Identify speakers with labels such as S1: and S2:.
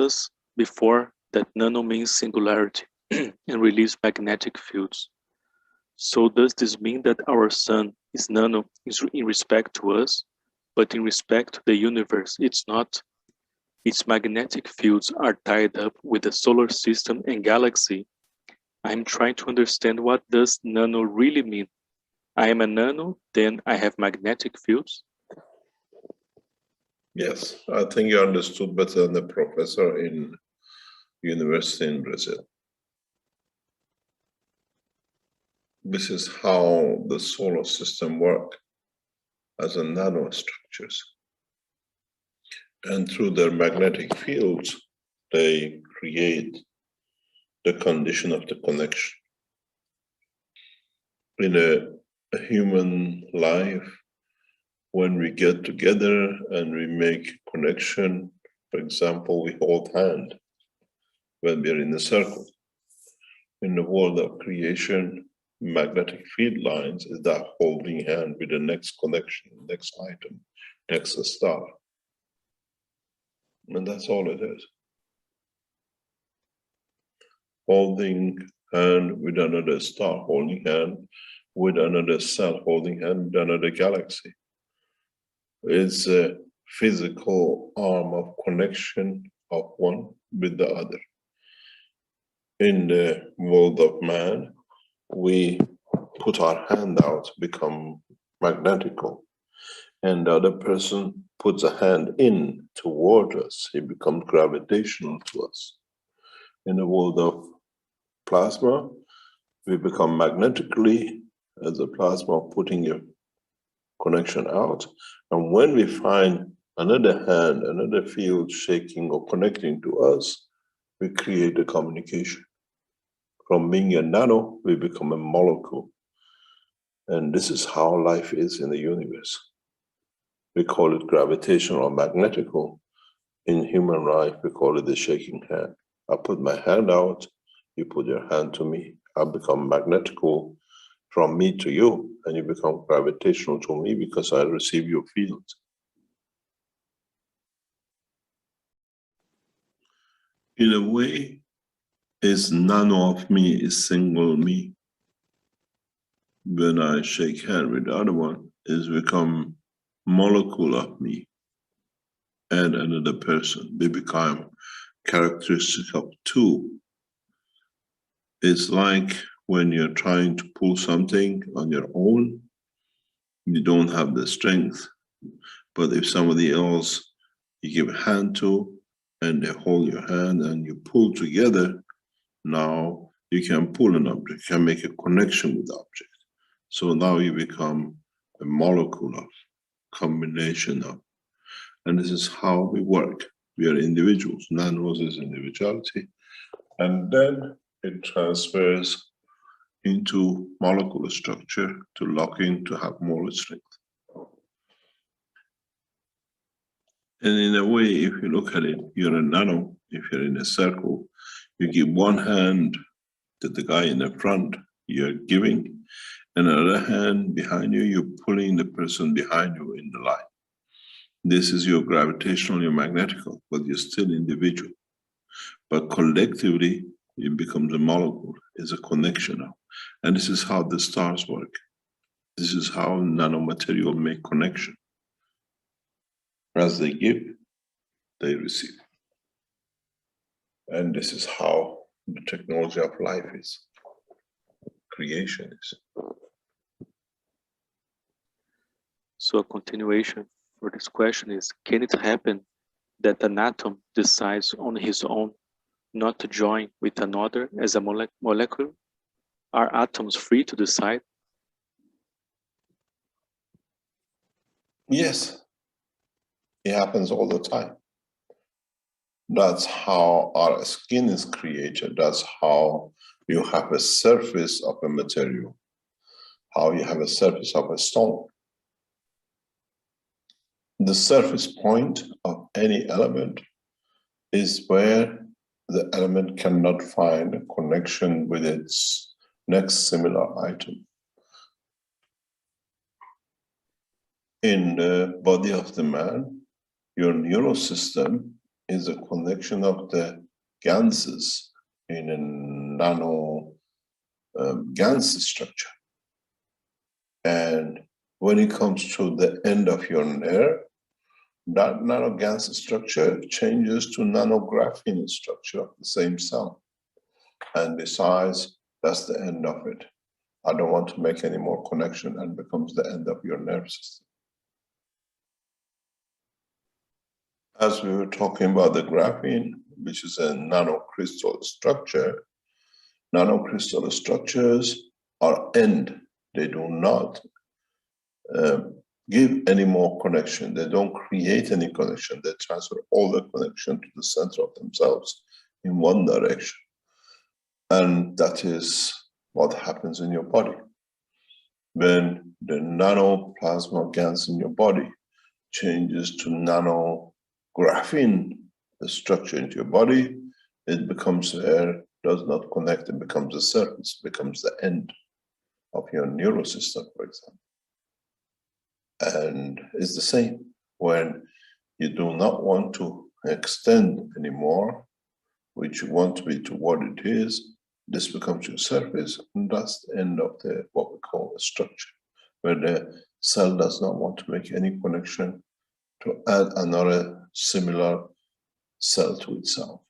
S1: us before that nano means singularity and release magnetic fields. So does this mean that our sun is nano in respect to us, but in respect to the universe, it's not? Its magnetic fields are tied up with the solar system and galaxy. I'm trying to understand, what does nano really mean? I am a nano, then I have magnetic fields?
S2: Yes, I think you understood better than the professor in university in Brazil. This is how the solar system works as a nanostructures. And through their magnetic fields, they create the condition of the connection. In a human life, when we get together and we make connection, for example, we hold hand when we are in a circle. In the world of creation, magnetic field lines is that holding hand with the next connection, next item, next star. And that's all it is. Holding hand with another star, holding hand with another cell, holding hand with another galaxy. It's a physical arm of connection of one with the other. In the world of man, we put our hand out, become magnetical, and the other person puts a hand in toward us, he becomes gravitational to us. In the world of plasma, we become magnetically as a plasma putting a connection out, and when we find another hand, another field shaking or connecting to us, we create a communication. From being a nano, we become a molecule. And this is how life is in the universe. We call it gravitational or magnetical. In human life, we call it the shaking hand. I put my hand out, you put your hand to me. I become magnetical from me to you, and you become gravitational to me because I receive your field. In a way, is nano of me is single me. When I shake hand with the other one, is become molecule of me and another person. They become characteristic of two. It's like when you're trying to pull something on your own, you don't have the strength. But if somebody else you give a hand to, and they hold your hand and you pull together, now you can pull an object, you can make a connection with the object. So now you become a molecule of, combination of, and this is how we work. We are individuals, nanos is individuality, and then it transfers into molecular structure to lock in, to have more strength. And in a way, if you look at it, you're a nano. If you're in a circle, you give one hand to the guy in the front, you're giving, and another hand behind you, you're pulling the person behind you in the line. This is your gravitational, your magnetical, but you're still individual. But collectively, it becomes a molecule, it's a connection now. And this is how the stars work. This is how nanomaterial make connection. As they give, they receive. And this is how the technology of life is, creation is.
S1: So a continuation for this question is, can it happen that an atom decides on his own not to join with another as a molecule? Are atoms free to decide?
S2: Yes, it happens all the time. That's how our skin is created. That's how you have a surface of a material, how you have a surface of a stone. The surface point of any element is where the element cannot find a connection with its next similar item. In the body of the man, your neural system is a connection of the ganses in a nano GANS structure. And when it comes to the end of your nerve, that nanogans structure changes to nanographene structure of the same cell. And besides, that's the end of it. I don't want to make any more connection, and becomes the end of your nerve system. As we were talking about the graphene, which is a nanocrystal structure, nanocrystal structures are end. They do not give any more connection. They don't create any connection. They transfer all the connection to the center of themselves in one direction. And that is what happens in your body. When the nanoplasma GANs in your body changes to nanographene, the structure into your body, it becomes air, does not connect, it becomes a surface, becomes the end of your neural system, for example. And it's the same when you do not want to extend anymore, which you want to be to what it is, this becomes your surface, and that's the end of the what we call a structure, where the cell does not want to make any connection to add another similar cell to itself.